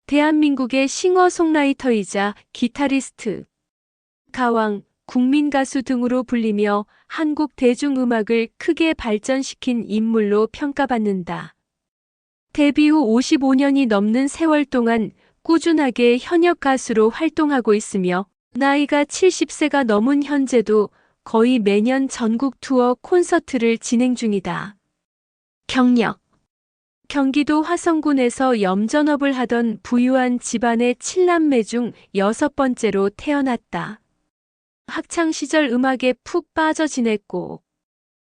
대한민국의 싱어송라이터이자 기타리스트, 가왕, 국민가수 등으로 불리며 한국 대중음악을 크게 발전시킨 인물로 평가받는다. 데뷔 후 55년이 넘는 세월 동안 꾸준하게 현역 가수로 활동하고 있으며 나이가 70세가 넘은 현재도 거의 매년 전국 투어 콘서트를 진행 중이다. 경력: 경기도 화성군에서 염전업을 하던 부유한 집안의 7남매 중 6번째로 태어났다. 학창시절 음악에 푹 빠져 지냈고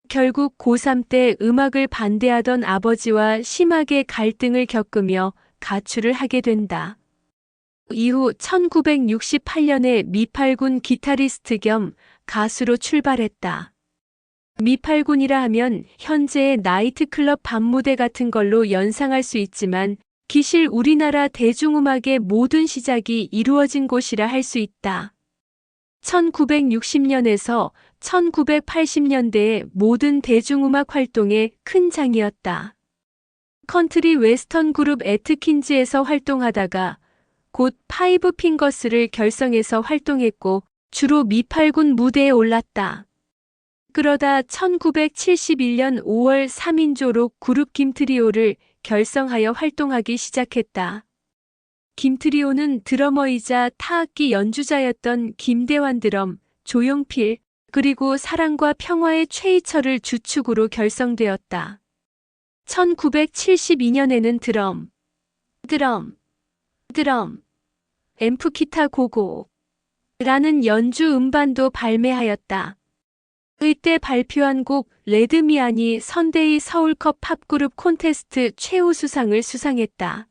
결국 고3 때 음악을 반대하던 아버지와 심하게 갈등을 겪으며 가출을 하게 된다. 이후 1968년에 미팔군 기타리스트 겸 가수로 출발했다. 미팔군이라 하면 현재의 나이트클럽 밤무대 같은 걸로 연상할 수 있지만 기실 우리나라 대중음악의 모든 시작이 이루어진 곳이라 할 수 있다. 1960년에서 1980년대의 모든 대중음악 활동의 큰 장이었다. 컨트리 웨스턴 그룹 애트킨즈에서 활동하다가 곧 파이브 핑거스를 결성해서 활동했고 주로 미팔군 무대에 올랐다. 그러다 1971년 5월 3인조로 그룹 김트리오를 결성하여 활동하기 시작했다. 김트리오는 드러머이자 타악기 연주자였던 김대환 드럼, 조용필, 그리고 사랑과 평화의 최희철을 주축으로 결성되었다. 1972년에는 드럼, 앰프 기타 고고 라는 연주 음반도 발매하였다. 이때 발표한 곡 레드미안이 선데이 서울컵 팝그룹 콘테스트 최우수상을 수상했다.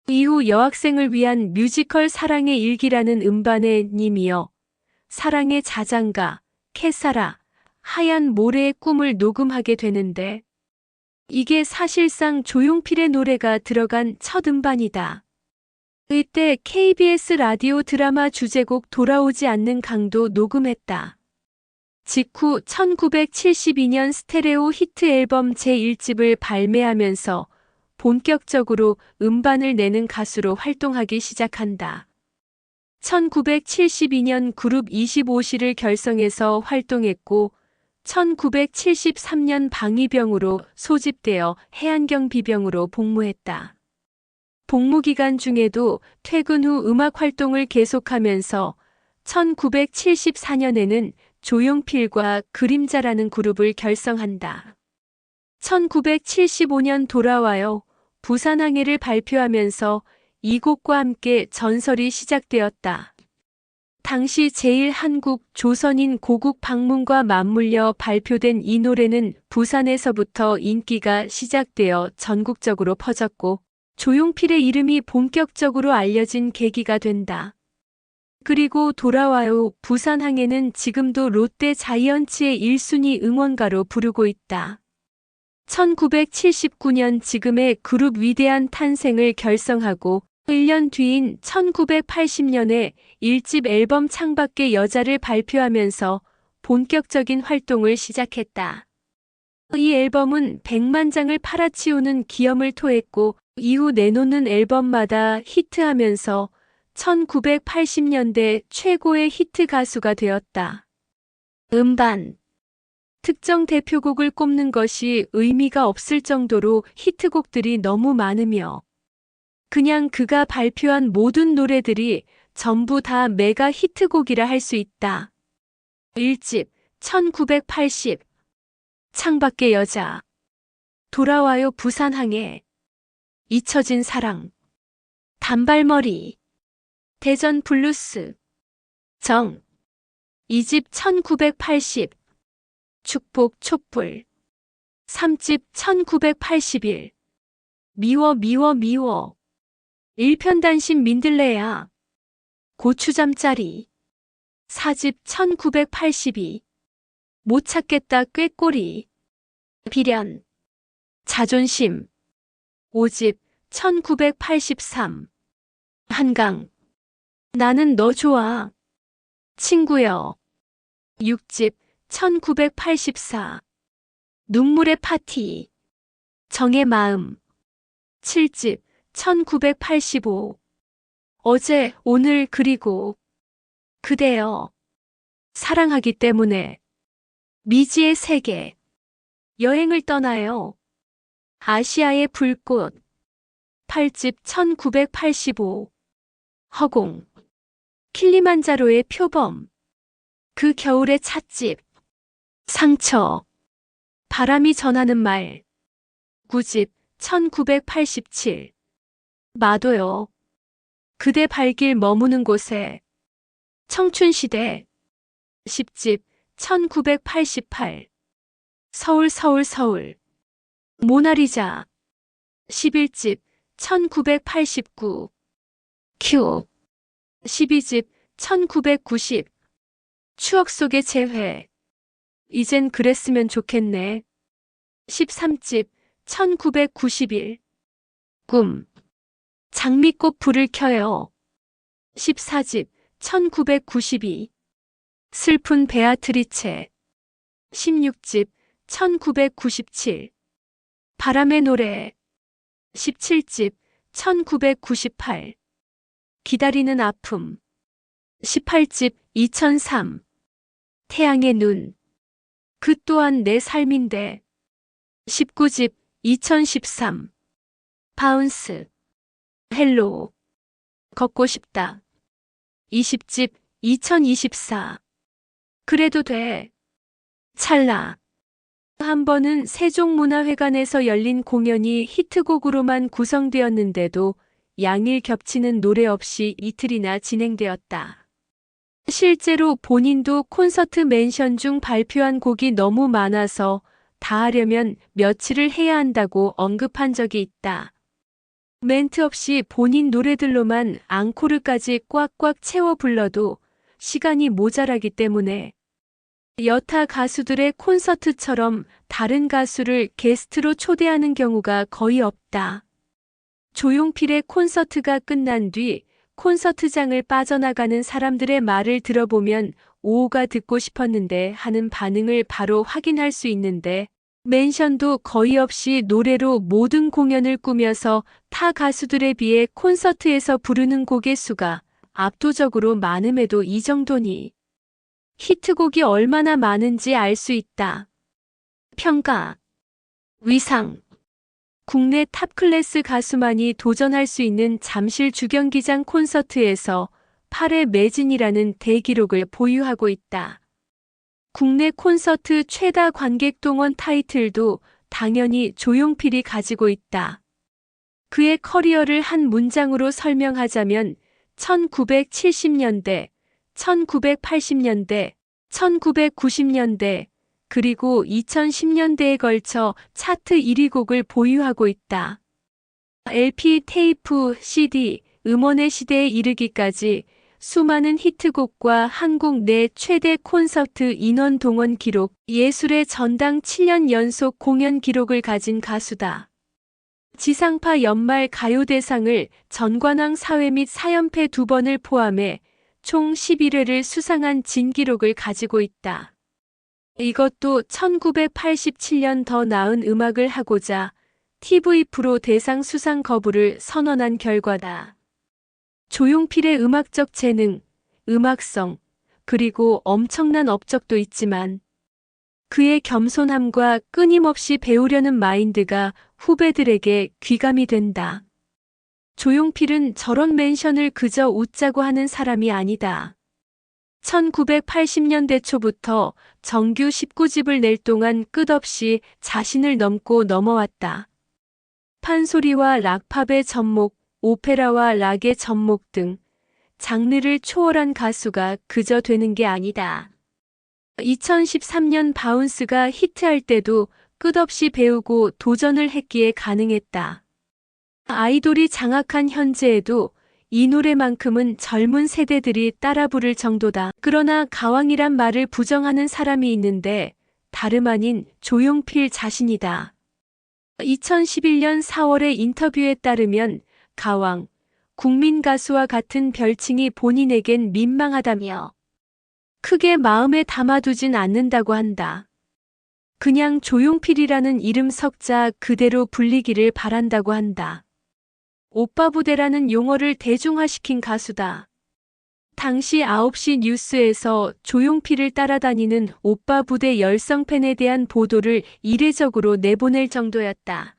이후 여학생을 위한 뮤지컬 사랑의 일기라는 음반에 님이어 사랑의 자장가, 캐사라, 하얀 모래의 꿈을 녹음하게 되는데 이게 사실상 조용필의 노래가 들어간 첫 음반이다. 이때 KBS 라디오 드라마 주제곡 돌아오지 않는 강도 녹음했다. 직후 1972년 스테레오 히트 앨범 제1집을 발매하면서 본격적으로 음반을 내는 가수로 활동하기 시작한다. 1972년 그룹 25시를 결성해서 활동했고 1973년 방위병으로 소집되어 해안경 비병으로 복무했다. 복무 기간 중에도 퇴근 후 음악 활동을 계속하면서 1974년에는 조용필과 그림자라는 그룹을 결성한다. 1975년 돌아와요 부산항해를 발표하면서 이 곡과 함께 전설이 시작되었다. 당시 제1한국 조선인 고국 방문과 맞물려 발표된 이 노래는 부산에서부터 인기가 시작되어 전국적으로 퍼졌고 조용필의 이름이 본격적으로 알려진 계기가 된다. 그리고 돌아와요 부산항해는 지금도 롯데 자이언츠의 1순위 응원가로 부르고 있다. 1979년 지금의 그룹 위대한 탄생을 결성하고 1년 뒤인 1980년에 1집 앨범 창밖의 여자를 발표하면서 본격적인 활동을 시작했다. 이 앨범은 100만 장을 팔아치우는 기염을 토했고 이후 내놓는 앨범마다 히트하면서 1980년대 최고의 히트 가수가 되었다. 음반 특정 대표곡을 꼽는 것이 의미가 없을 정도로 히트곡들이 너무 많으며 그냥 그가 발표한 모든 노래들이 전부 다 메가 히트곡이라 할 수 있다. 1집 1980 창밖의 여자 돌아와요 부산항해 잊혀진 사랑 단발머리 대전 블루스 정 2집 1980 축복 촛불 3집 1981 미워 미워 미워 1편 단신 민들레야 고추잠자리 4집 1982 못 찾겠다 꾀꼬리 비련 자존심 5집 1983 한강 나는 너 좋아 친구여 6집 1984 눈물의 파티 정의 마음 7집 1985. 어제, 오늘, 그리고 그대여. 사랑하기 때문에. 미지의 세계. 여행을 떠나요. 아시아의 불꽃. 8집 1985. 허공. 킬리만자로의 표범. 그 겨울의 찻집. 상처. 바람이 전하는 말. 9집 1987. 마도요. 그대 발길 머무는 곳에. 청춘시대. 10집 1988. 서울 서울 서울. 모나리자. 11집 1989. 큐. 12집 1990. 추억 속의 재회. 이젠 그랬으면 좋겠네. 13집 1991. 꿈. 장미꽃 불을 켜요. 14집 1992. 슬픈 베아트리체. 16집 1997. 바람의 노래. 17집 1998. 기다리는 아픔. 18집 2003. 태양의 눈. 그 또한 내 삶인데. 19집 2013. 바운스. 헬로. 걷고 싶다. 20집 2024. 그래도 돼. 찰나. 한 번은 세종문화회관에서 열린 공연이 히트곡으로만 구성되었는데도 양일 겹치는 노래 없이 이틀이나 진행되었다. 실제로 본인도 콘서트 멘션 중 발표한 곡이 너무 많아서 다 하려면 며칠을 해야 한다고 언급한 적이 있다. 멘트 없이 본인 노래들로만 앙코르까지 꽉꽉 채워 불러도 시간이 모자라기 때문에 여타 가수들의 콘서트처럼 다른 가수를 게스트로 초대하는 경우가 거의 없다. 조용필의 콘서트가 끝난 뒤 콘서트장을 빠져나가는 사람들의 말을 들어보면 오호가 듣고 싶었는데 하는 반응을 바로 확인할 수 있는데 멘션도 거의 없이 노래로 모든 공연을 꾸며서 타 가수들에 비해 콘서트에서 부르는 곡의 수가 압도적으로 많음에도 이 정도니 히트곡이 얼마나 많은지 알 수 있다. 평가. 위상. 국내 탑클래스 가수만이 도전할 수 있는 잠실 주경기장 콘서트에서 8회 매진이라는 대기록을 보유하고 있다. 국내 콘서트 최다 관객 동원 타이틀도 당연히 조용필이 가지고 있다. 그의 커리어를 한 문장으로 설명하자면 1970년대, 1980년대, 1990년대, 그리고 2010년대에 걸쳐 차트 1위 곡을 보유하고 있다. LP, 테이프, CD, 음원의 시대에 이르기까지 수많은 히트곡과 한국 내 최대 콘서트 인원 동원 기록, 예술의 전당 7년 연속 공연 기록을 가진 가수다. 지상파 연말 가요대상을 전관왕 사회 및 사연패 2번을 포함해 총 11회를 수상한 진기록을 가지고 있다. 이것도 1987년 더 나은 음악을 하고자 TV 프로 대상 수상 거부를 선언한 결과다. 조용필의 음악적 재능, 음악성, 그리고 엄청난 업적도 있지만 그의 겸손함과 끊임없이 배우려는 마인드가 후배들에게 귀감이 된다. 조용필은 저런 멘션을 그저 웃자고 하는 사람이 아니다. 1980년대 초부터 정규 19집을 낼 동안 끝없이 자신을 넘고 넘어왔다. 판소리와 락팝의 접목, 오페라와 락의 접목 등 장르를 초월한 가수가 그저 되는 게 아니다. 2013년 바운스가 히트할 때도 끝없이 배우고 도전을 했기에 가능했다. 아이돌이 장악한 현재에도 이 노래만큼은 젊은 세대들이 따라 부를 정도다. 그러나 가왕이란 말을 부정하는 사람이 있는데 다름 아닌 조용필 자신이다. 2011년 4월의 인터뷰에 따르면 가왕, 국민 가수와 같은 별칭이 본인에겐 민망하다며 크게 마음에 담아두진 않는다고 한다. 그냥 조용필이라는 이름 석자 그대로 불리기를 바란다고 한다. 오빠 부대라는 용어를 대중화시킨 가수다. 당시 9시 뉴스에서 조용필을 따라다니는 오빠 부대 열성 팬에 대한 보도를 이례적으로 내보낼 정도였다.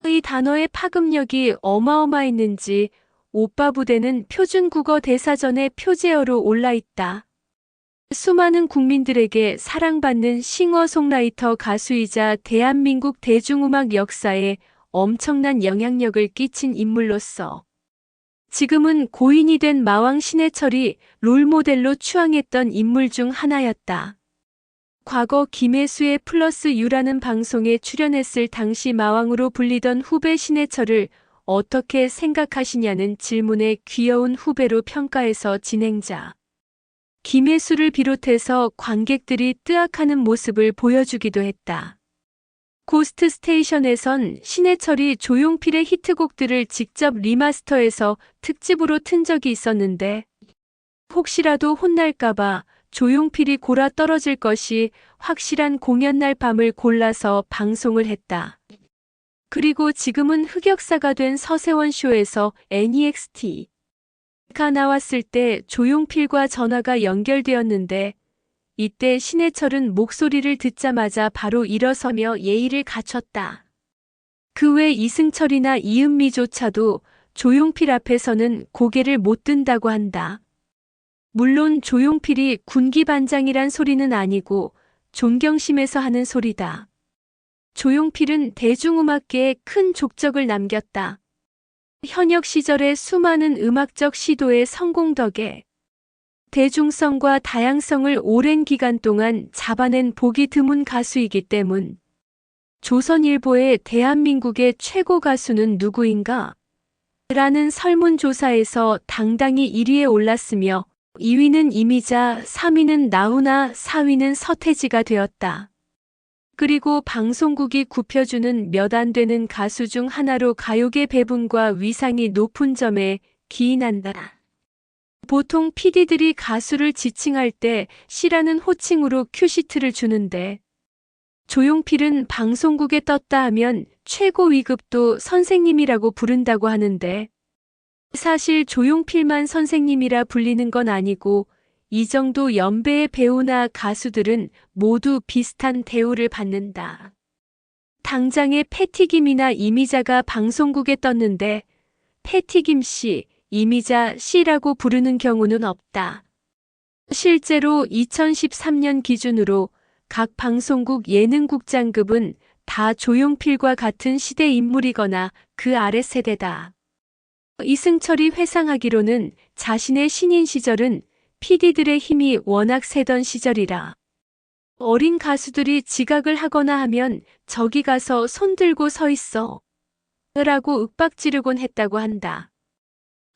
이 단어의 파급력이 어마어마했는지 오빠 부대는 표준국어 대사전에 표제어로 올라있다. 수많은 국민들에게 사랑받는 싱어송라이터 가수이자 대한민국 대중음악 역사에 엄청난 영향력을 끼친 인물로서 지금은 고인이 된 마왕 신해철이 롤모델로 추앙했던 인물 중 하나였다. 과거 김혜수의 플러스 U라는 방송에 출연했을 당시 마왕으로 불리던 후배 신해철을 어떻게 생각하시냐는 질문에 귀여운 후배로 평가해서 진행자 김혜수를 비롯해서 관객들이 뜨악하는 모습을 보여주기도 했다. 고스트 스테이션에선 신해철이 조용필의 히트곡들을 직접 리마스터해서 특집으로 튼 적이 있었는데 혹시라도 혼날까봐 조용필이 골아 떨어질 것이 확실한 공연날 밤을 골라서 방송을 했다. 그리고 지금은 흑역사가 된 서세원 쇼에서 NEXT가 나왔을 때 조용필과 전화가 연결되었는데 이때 신해철은 목소리를 듣자마자 바로 일어서며 예의를 갖췄다. 그 외 이승철이나 이은미조차도 조용필 앞에서는 고개를 못 든다고 한다. 물론 조용필이 군기반장이란 소리는 아니고 존경심에서 하는 소리다. 조용필은 대중음악계에 큰 족적을 남겼다. 현역 시절의 수많은 음악적 시도의 성공 덕에 대중성과 다양성을 오랜 기간 동안 잡아낸 보기 드문 가수이기 때문 조선일보의 대한민국의 최고 가수는 누구인가? 라는 설문조사에서 당당히 1위에 올랐으며 2위는 이미자, 3위는 나훈아, 4위는 서태지가 되었다. 그리고 방송국이 굽혀주는 몇 안 되는 가수 중 하나로 가요계 배분과 위상이 높은 점에 기인한다. 보통 PD들이 가수를 지칭할 때 씨라는 호칭으로 큐시트를 주는데 조용필은 방송국에 떴다 하면 최고 위급도 선생님이라고 부른다고 하는데 사실 조용필만 선생님이라 불리는 건 아니고 이 정도 연배의 배우나 가수들은 모두 비슷한 대우를 받는다. 당장의 패티김이나 이미자가 방송국에 떴는데 패티김 씨, 이미자 씨라고 부르는 경우는 없다. 실제로 2013년 기준으로 각 방송국 예능국장급은 다 조용필과 같은 시대 인물이거나 그 아래 세대다. 이승철이 회상하기로는 자신의 신인 시절은 PD들의 힘이 워낙 세던 시절이라 어린 가수들이 지각을 하거나 하면 저기 가서 손 들고 서 있어 라고 윽박지르곤 했다고 한다.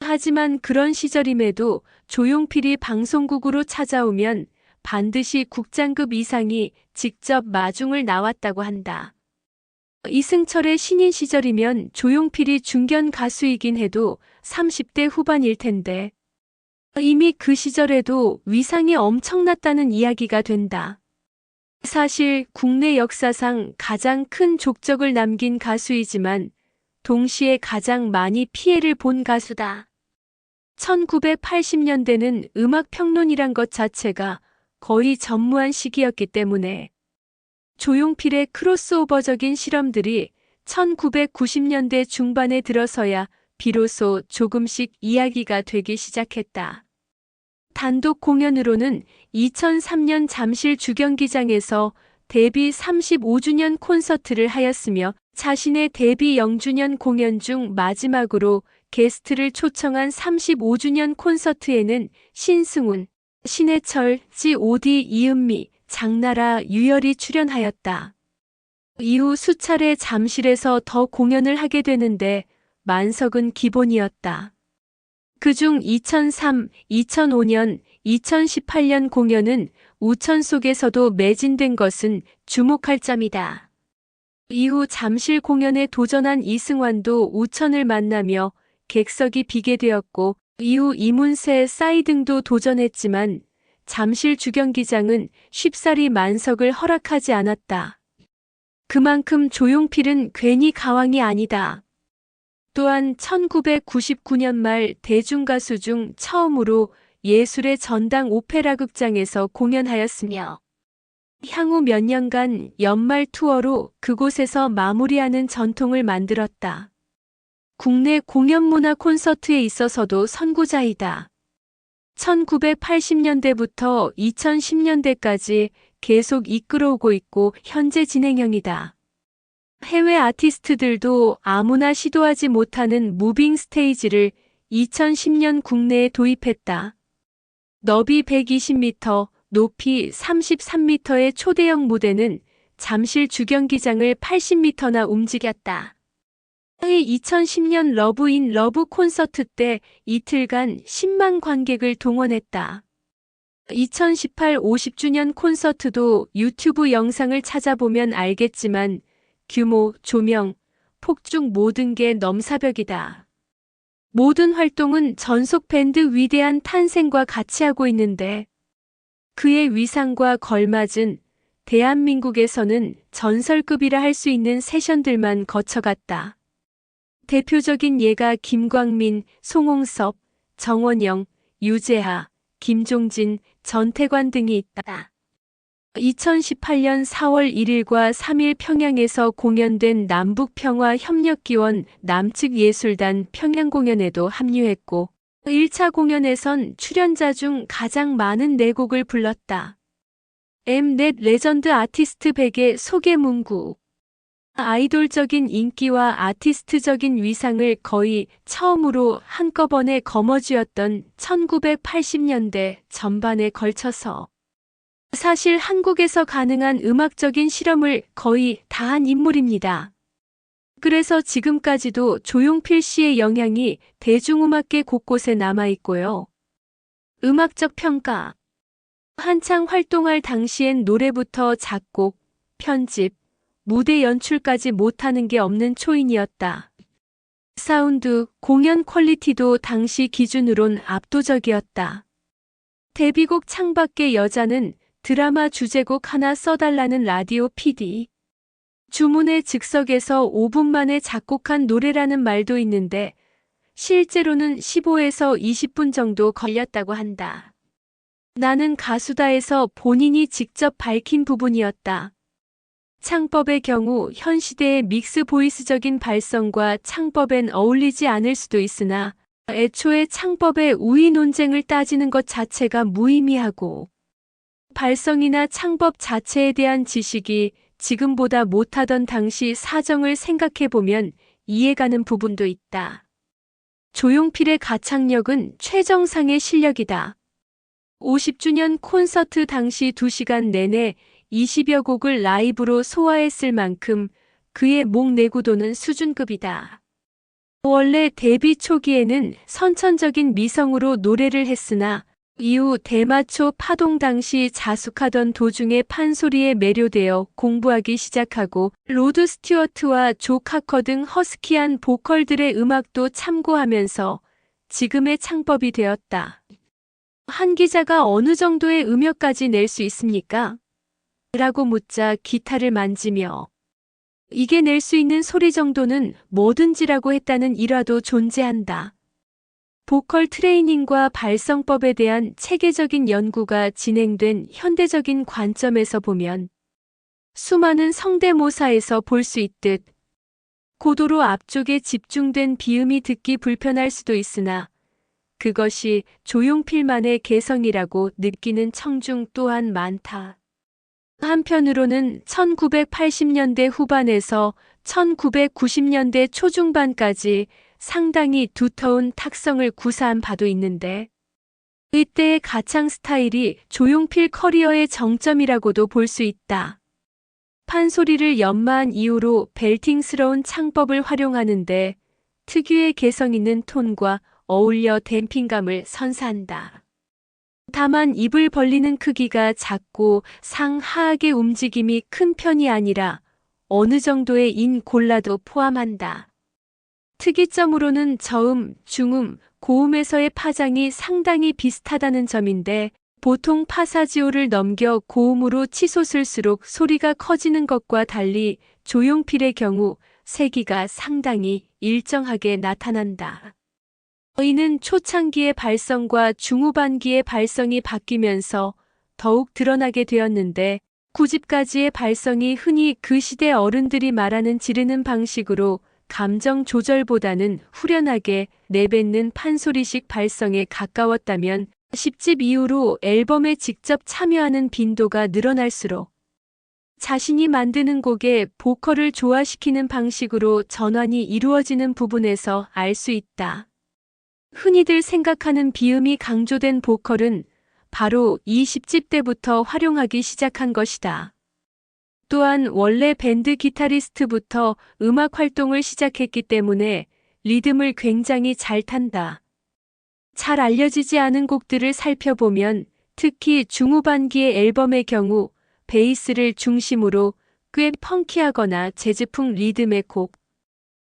하지만 그런 시절임에도 조용필이 방송국으로 찾아오면 반드시 국장급 이상이 직접 마중을 나왔다고 한다. 이승철의 신인 시절이면 조용필이 중견 가수이긴 해도 30대 후반일 텐데 이미 그 시절에도 위상이 엄청났다는 이야기가 된다. 사실 국내 역사상 가장 큰 족적을 남긴 가수이지만 동시에 가장 많이 피해를 본 가수다. 1980년대는 음악 평론이란 것 자체가 거의 전무한 시기였기 때문에 조용필의 크로스오버적인 실험들이 1990년대 중반에 들어서야 비로소 조금씩 이야기가 되기 시작했다. 단독 공연으로는 2003년 잠실 주경기장에서 데뷔 35주년 콘서트를 하였으며 자신의 데뷔 0주년 공연 중 마지막으로 게스트를 초청한 35주년 콘서트에는 신승훈, 신해철, G.O.D, 이은미, 장나라, 유열이 출연하였다. 이후 수차례 잠실에서 더 공연을 하게 되는데 만석은 기본이었다. 그중 2003, 2005년, 2018년 공연은 우천 속에서도 매진된 것은 주목할 점이다. 이후 잠실 공연에 도전한 이승환도 우천을 만나며 객석이 비게 되었고 이후 이문세, 싸이 등도 도전했지만 잠실 주경기장은 쉽사리 만석을 허락하지 않았다. 그만큼 조용필은 괜히 가왕이 아니다. 또한 1999년 말 대중가수 중 처음으로 예술의 전당 오페라 극장에서 공연하였으며 향후 몇 년간 연말 투어로 그곳에서 마무리하는 전통을 만들었다. 국내 공연문화 콘서트에 있어서도 선구자이다. 1980년대부터 2010년대까지 계속 이끌어오고 있고 현재 진행형이다. 해외 아티스트들도 아무나 시도하지 못하는 무빙 스테이지를 2010년 국내에 도입했다. 너비 120m, 높이 33m의 초대형 무대는 잠실 주경기장을 80m나 움직였다. 2010년 러브 인 러브 콘서트 때 이틀간 10만 관객을 동원했다. 2018 50주년 콘서트도 유튜브 영상을 찾아보면 알겠지만 규모, 조명, 폭죽 모든 게 넘사벽이다. 모든 활동은 전속 밴드 위대한 탄생과 같이 하고 있는데 그의 위상과 걸맞은 대한민국에서는 전설급이라 할 수 있는 세션들만 거쳐갔다. 대표적인 예가 김광민, 송홍섭, 정원영, 유재하, 김종진, 전태관 등이 있다. 2018년 4월 1일과 3일 평양에서 공연된 남북평화협력기원 남측예술단 평양 공연에도 합류했고 1차 공연에선 출연자 중 가장 많은 4곡을 불렀다. Mnet 레전드 아티스트 100의 소개 문구. 아이돌적인 인기와 아티스트적인 위상을 거의 처음으로 한꺼번에 거머쥐었던 1980년대 전반에 걸쳐서 사실 한국에서 가능한 음악적인 실험을 거의 다한 인물입니다. 그래서 지금까지도 조용필 씨의 영향이 대중음악계 곳곳에 남아있고요. 음악적 평가. 한창 활동할 당시엔 노래부터 작곡, 편집, 무대 연출까지 못하는 게 없는 초인이었다. 사운드, 공연 퀄리티도 당시 기준으론 압도적이었다. 데뷔곡 창밖의 여자는 드라마 주제곡 하나 써달라는 라디오 PD. 주문의 즉석에서 5분 만에 작곡한 노래라는 말도 있는데 실제로는 15에서 20분 정도 걸렸다고 한다. 나는 가수다에서 본인이 직접 밝힌 부분이었다. 창법의 경우 현 시대의 믹스 보이스적인 발성과 창법엔 어울리지 않을 수도 있으나 애초에 창법의 우위 논쟁을 따지는 것 자체가 무의미하고 발성이나 창법 자체에 대한 지식이 지금보다 못하던 당시 사정을 생각해보면 이해가는 부분도 있다. 조용필의 가창력은 최정상의 실력이다. 50주년 콘서트 당시 2시간 내내 20여 곡을 라이브로 소화했을 만큼 그의 목 내구도는 수준급이다. 원래 데뷔 초기에는 선천적인 미성으로 노래를 했으나 이후 대마초 파동 당시 자숙하던 도중에 판소리에 매료되어 공부하기 시작하고 로드 스튜어트와 조 카커 등 허스키한 보컬들의 음악도 참고하면서 지금의 창법이 되었다. 한 기자가 어느 정도의 음역까지 낼 수 있습니까? 라고 묻자 기타를 만지며 이게 낼 수 있는 소리 정도는 뭐든지라고 했다는 일화도 존재한다. 보컬 트레이닝과 발성법에 대한 체계적인 연구가 진행된 현대적인 관점에서 보면 수많은 성대모사에서 볼 수 있듯 고도로 앞쪽에 집중된 비음이 듣기 불편할 수도 있으나 그것이 조용필만의 개성이라고 느끼는 청중 또한 많다. 한편으로는 1980년대 후반에서 1990년대 초중반까지 상당히 두터운 탁성을 구사한 바도 있는데 이때의 가창 스타일이 조용필 커리어의 정점이라고도 볼 수 있다. 판소리를 연마한 이후로 벨팅스러운 창법을 활용하는데 특유의 개성 있는 톤과 어울려 댐핑감을 선사한다. 다만 입을 벌리는 크기가 작고 상하악의 움직임이 큰 편이 아니라 어느 정도의 인골라도 포함한다. 특이점으로는 저음, 중음, 고음에서의 파장이 상당히 비슷하다는 점인데 보통 파사지오를 넘겨 고음으로 치솟을수록 소리가 커지는 것과 달리 조용필의 경우 세기가 상당히 일정하게 나타난다. 이는 초창기의 발성과 중후반기의 발성이 바뀌면서 더욱 드러나게 되었는데 9집까지의 발성이 흔히 그 시대 어른들이 말하는 지르는 방식으로 감정 조절보다는 후련하게 내뱉는 판소리식 발성에 가까웠다면 10집 이후로 앨범에 직접 참여하는 빈도가 늘어날수록 자신이 만드는 곡의 보컬을 조화시키는 방식으로 전환이 이루어지는 부분에서 알 수 있다. 흔히들 생각하는 비음이 강조된 보컬은 바로 이 10집 때부터 활용하기 시작한 것이다. 또한 원래 밴드 기타리스트부터 음악 활동을 시작했기 때문에 리듬을 굉장히 잘 탄다. 잘 알려지지 않은 곡들을 살펴보면 특히 중후반기의 앨범의 경우 베이스를 중심으로 꽤 펑키하거나 재즈풍 리듬의 곡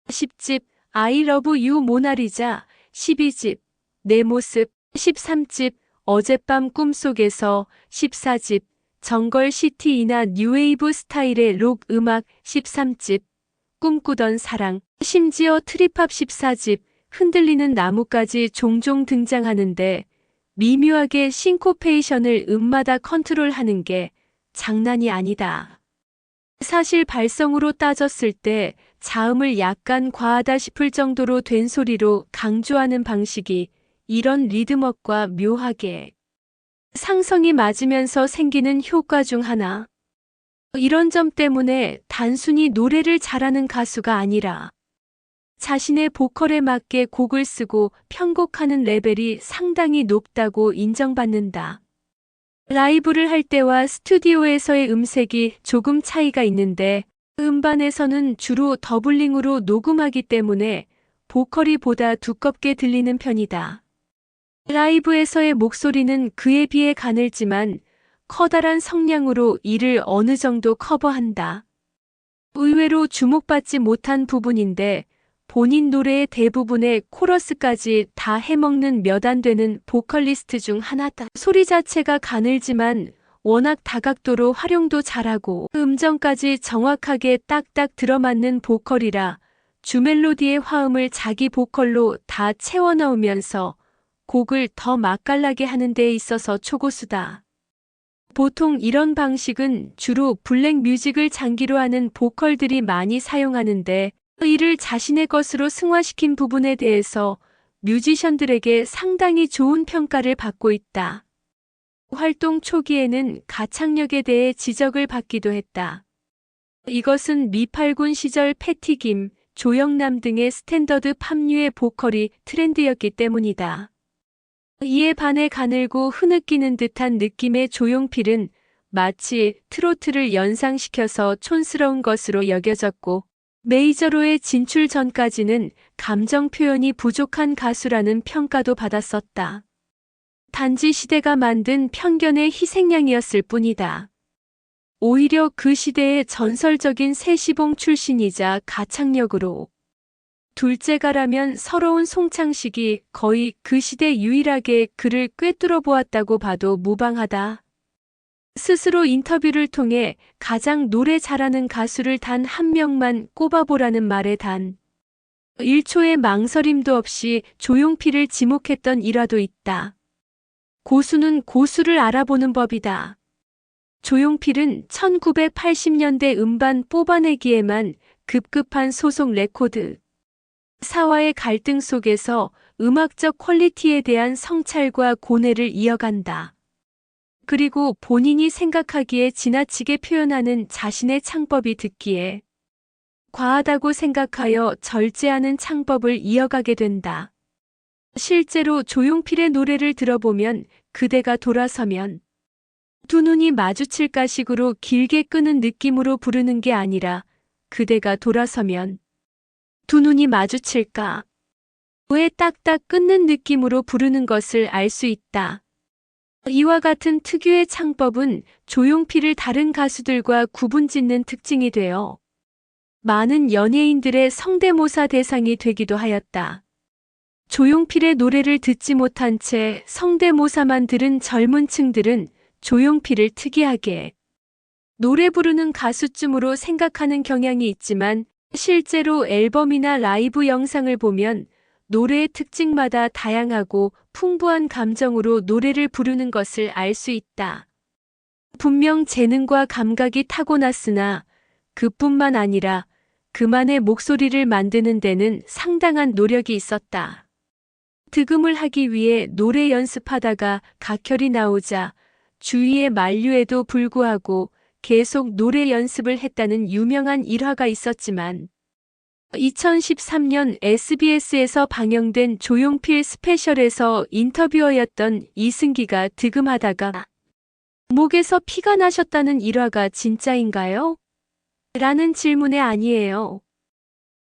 10집 I Love You 모나리자 12집 내 모습 13집 어젯밤 꿈속에서 14집 정걸 시티이나 뉴웨이브 스타일의 록 음악 13집 꿈꾸던 사랑 심지어 트립합 14집 흔들리는 나무까지 종종 등장하는데 미묘하게 싱코페이션을 음마다 컨트롤하는 게 장난이 아니다. 사실 발성으로 따졌을 때 자음을 약간 과하다 싶을 정도로 된 소리로 강조하는 방식이 이런 리듬업과 묘하게 상성이 맞으면서 생기는 효과 중 하나. 이런 점 때문에 단순히 노래를 잘하는 가수가 아니라 자신의 보컬에 맞게 곡을 쓰고 편곡하는 레벨이 상당히 높다고 인정받는다. 라이브를 할 때와 스튜디오에서의 음색이 조금 차이가 있는데 음반에서는 주로 더블링으로 녹음하기 때문에 보컬이 보다 두껍게 들리는 편이다. 라이브에서의 목소리는 그에 비해 가늘지만 커다란 성량으로 이를 어느 정도 커버한다. 의외로 주목받지 못한 부분인데 본인 노래의 대부분의 코러스까지 다 해먹는 몇 안 되는 보컬리스트 중 하나다. 소리 자체가 가늘지만 워낙 다각도로 활용도 잘하고 음정까지 정확하게 딱딱 들어맞는 보컬이라 주멜로디의 화음을 자기 보컬로 다 채워 넣으면서 곡을 더 맛깔나게 하는 데 있어서 초고수다. 보통 이런 방식은 주로 블랙 뮤직을 장기로 하는 보컬들이 많이 사용하는데 이를 자신의 것으로 승화시킨 부분에 대해서 뮤지션들에게 상당히 좋은 평가를 받고 있다. 활동 초기에는 가창력에 대해 지적을 받기도 했다. 이것은 미팔군 시절 패티김, 조영남 등의 스탠더드 팝류의 보컬이 트렌드였기 때문이다. 이에 반해 가늘고 흐느끼는 듯한 느낌의 조용필은 마치 트로트를 연상시켜서 촌스러운 것으로 여겨졌고 메이저로의 진출 전까지는 감정 표현이 부족한 가수라는 평가도 받았었다. 단지 시대가 만든 편견의 희생양이었을 뿐이다. 오히려 그 시대의 전설적인 세시봉 출신이자 가창력으로 둘째가라면 서러운 송창식이 거의 그 시대 유일하게 그를 꿰뚫어 보았다고 봐도 무방하다. 스스로 인터뷰를 통해 가장 노래 잘하는 가수를 단 한 명만 꼽아보라는 말에 단 1초의 망설임도 없이 조용필을 지목했던 일화도 있다. 고수는 고수를 알아보는 법이다. 조용필은 1980년대 음반 뽑아내기에만 급급한 소속 레코드 사와의 갈등 속에서 음악적 퀄리티에 대한 성찰과 고뇌를 이어간다. 그리고 본인이 생각하기에 지나치게 표현하는 자신의 창법이 듣기에 과하다고 생각하여 절제하는 창법을 이어가게 된다. 실제로 조용필의 노래를 들어보면 그대가 돌아서면 두 눈이 마주칠까 식으로 길게 끄는 느낌으로 부르는 게 아니라 그대가 돌아서면 두 눈이 마주칠까 왜 딱딱 끊는 느낌으로 부르는 것을 알 수 있다. 이와 같은 특유의 창법은 조용필을 다른 가수들과 구분짓는 특징이 되어 많은 연예인들의 성대모사 대상이 되기도 하였다. 조용필의 노래를 듣지 못한 채 성대모사만 들은 젊은 층들은 조용필을 특이하게 노래 부르는 가수쯤으로 생각하는 경향이 있지만 실제로 앨범이나 라이브 영상을 보면 노래의 특징마다 다양하고 풍부한 감정으로 노래를 부르는 것을 알 수 있다. 분명 재능과 감각이 타고났으나 그뿐만 아니라 그만의 목소리를 만드는 데는 상당한 노력이 있었다. 득음을 하기 위해 노래 연습하다가 각혈이 나오자 주위의 만류에도 불구하고 계속 노래 연습을 했다는 유명한 일화가 있었지만 2013년 SBS에서 방영된 조용필 스페셜에서 인터뷰어였던 이승기가 득음하다가 목에서 피가 나셨다는 일화가 진짜인가요? 라는 질문에 아니에요.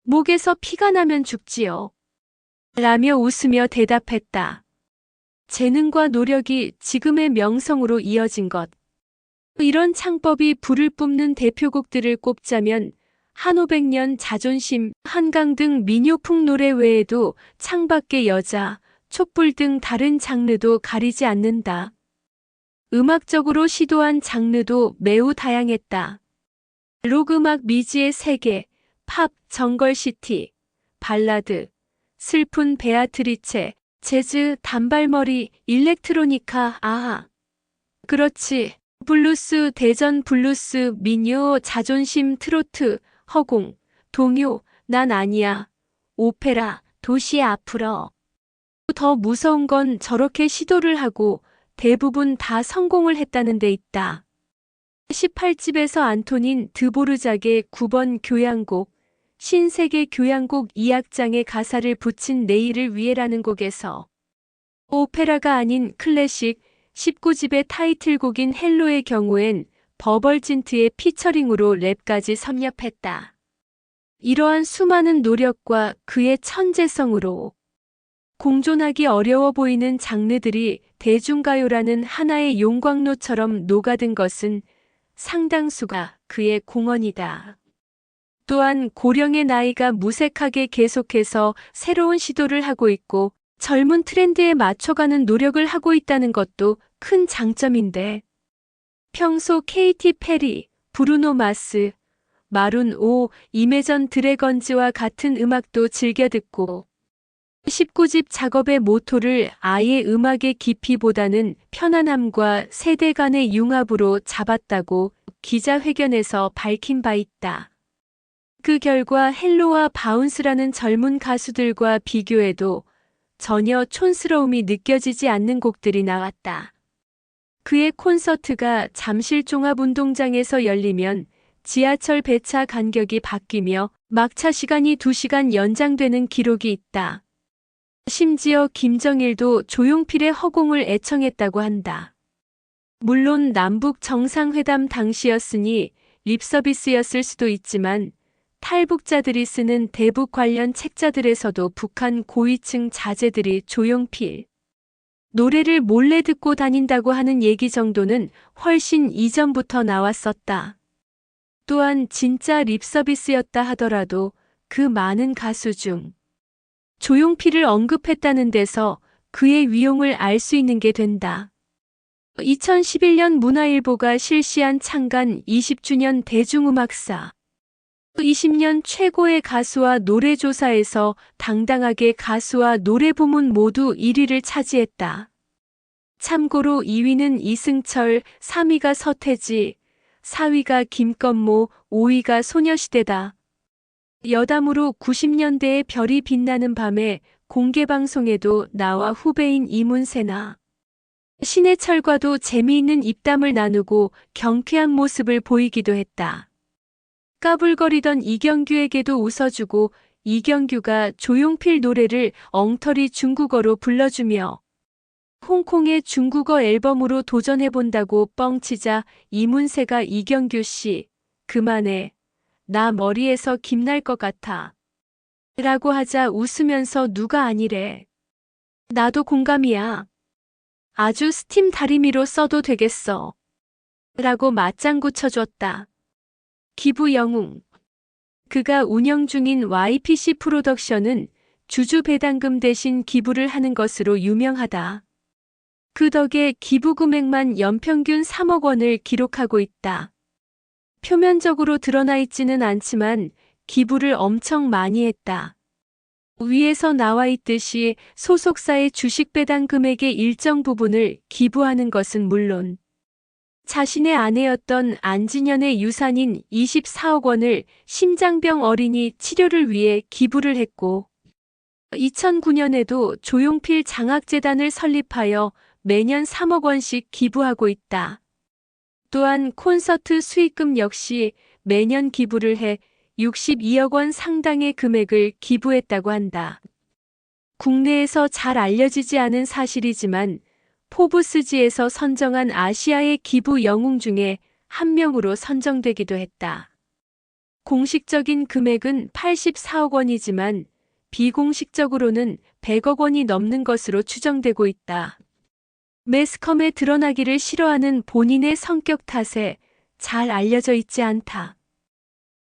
목에서 피가 나면 죽지요. 라며 웃으며 대답했다. 재능과 노력이 지금의 명성으로 이어진 것. 이런 창법이 불을 뿜는 대표곡들을 꼽자면 한오백년, 자존심, 한강 등 민요풍 노래 외에도 창밖의 여자, 촛불 등 다른 장르도 가리지 않는다. 음악적으로 시도한 장르도 매우 다양했다. 록 음악 미지의 세계, 팝, 정걸시티, 발라드, 슬픈 베아트리체, 재즈, 단발머리, 일렉트로니카, 아하. 그렇지. 블루스, 대전 블루스, 민요, 자존심, 트로트, 허공, 동요, 난 아니야, 오페라, 도시 앞으로. 더 무서운 건 저렇게 시도를 하고 대부분 다 성공을 했다는 데 있다. 18집에서 안토닌 드보르작의 9번 교향곡, 신세계 교향곡 2악장의 가사를 붙인 내일을 위해라는 곡에서 오페라가 아닌 클래식 19집의 타이틀곡인 헬로의 경우엔 버벌진트의 피처링으로 랩까지 섭렵했다. 이러한 수많은 노력과 그의 천재성으로 공존하기 어려워 보이는 장르들이 대중가요라는 하나의 용광로처럼 녹아든 것은 상당수가 그의 공헌이다. 또한 고령의 나이가 무색하게 계속해서 새로운 시도를 하고 있고 젊은 트렌드에 맞춰가는 노력을 하고 있다는 것도 큰 장점인데 평소 케이티 페리, 브루노 마스, 마룬 5, 이매전 드래건즈와 같은 음악도 즐겨 듣고 19집 작업의 모토를 아예 음악의 깊이보다는 편안함과 세대 간의 융합으로 잡았다고 기자회견에서 밝힌 바 있다. 그 결과 헬로와 바운스라는 젊은 가수들과 비교해도 전혀 촌스러움이 느껴지지 않는 곡들이 나왔다. 그의 콘서트가 잠실 종합운동장에서 열리면 지하철 배차 간격이 바뀌며 막차 시간이 2시간 연장되는 기록이 있다. 심지어 김정일도 조용필의 허공을 애청했다고 한다. 물론 남북 정상회담 당시였으니 립서비스였을 수도 있지만 탈북자들이 쓰는 대북 관련 책자들에서도 북한 고위층 자제들이 조용필 노래를 몰래 듣고 다닌다고 하는 얘기 정도는 훨씬 이전부터 나왔었다. 또한 진짜 립서비스였다 하더라도 그 많은 가수 중 조용필을 언급했다는 데서 그의 위용을 알 수 있는 게 된다. 2011년 문화일보가 실시한 창간 20주년 대중음악사 20년 최고의 가수와 노래 조사에서 당당하게 가수와 노래 부문 모두 1위를 차지했다. 참고로 2위는 이승철, 3위가 서태지, 4위가 김건모, 5위가 소녀시대다. 여담으로 90년대의 별이 빛나는 밤에 공개방송에도 나와 후배인 이문세나 신해철과도 재미있는 입담을 나누고 경쾌한 모습을 보이기도 했다. 까불거리던 이경규에게도 웃어주고 이경규가 조용필 노래를 엉터리 중국어로 불러주며 홍콩의 중국어 앨범으로 도전해본다고 뻥치자 이문세가 이경규 씨, 그만해. 나 머리에서 김 날 것 같아. 라고 하자 웃으면서 누가 아니래. 나도 공감이야. 아주 스팀 다리미로 써도 되겠어. 라고 맞장구 쳐줬다. 기부 영웅. 그가 운영 중인 YPC 프로덕션은 주주 배당금 대신 기부를 하는 것으로 유명하다. 그 덕에 기부 금액만 연평균 3억 원을 기록하고 있다. 표면적으로 드러나 있지는 않지만 기부를 엄청 많이 했다. 위에서 나와 있듯이 소속사의 주식 배당 금액의 일정 부분을 기부하는 것은 물론 자신의 아내였던 안진현의 유산인 24억 원을 심장병 어린이 치료를 위해 기부를 했고 2009년에도 조용필 장학재단을 설립하여 매년 3억 원씩 기부하고 있다. 또한 콘서트 수익금 역시 매년 기부를 해 62억 원 상당의 금액을 기부했다고 한다. 국내에서 잘 알려지지 않은 사실이지만 포브스지에서 선정한 아시아의 기부 영웅 중에 한 명으로 선정되기도 했다. 공식적인 금액은 84억 원이지만 비공식적으로는 100억 원이 넘는 것으로 추정되고 있다. 매스컴에 드러나기를 싫어하는 본인의 성격 탓에 잘 알려져 있지 않다.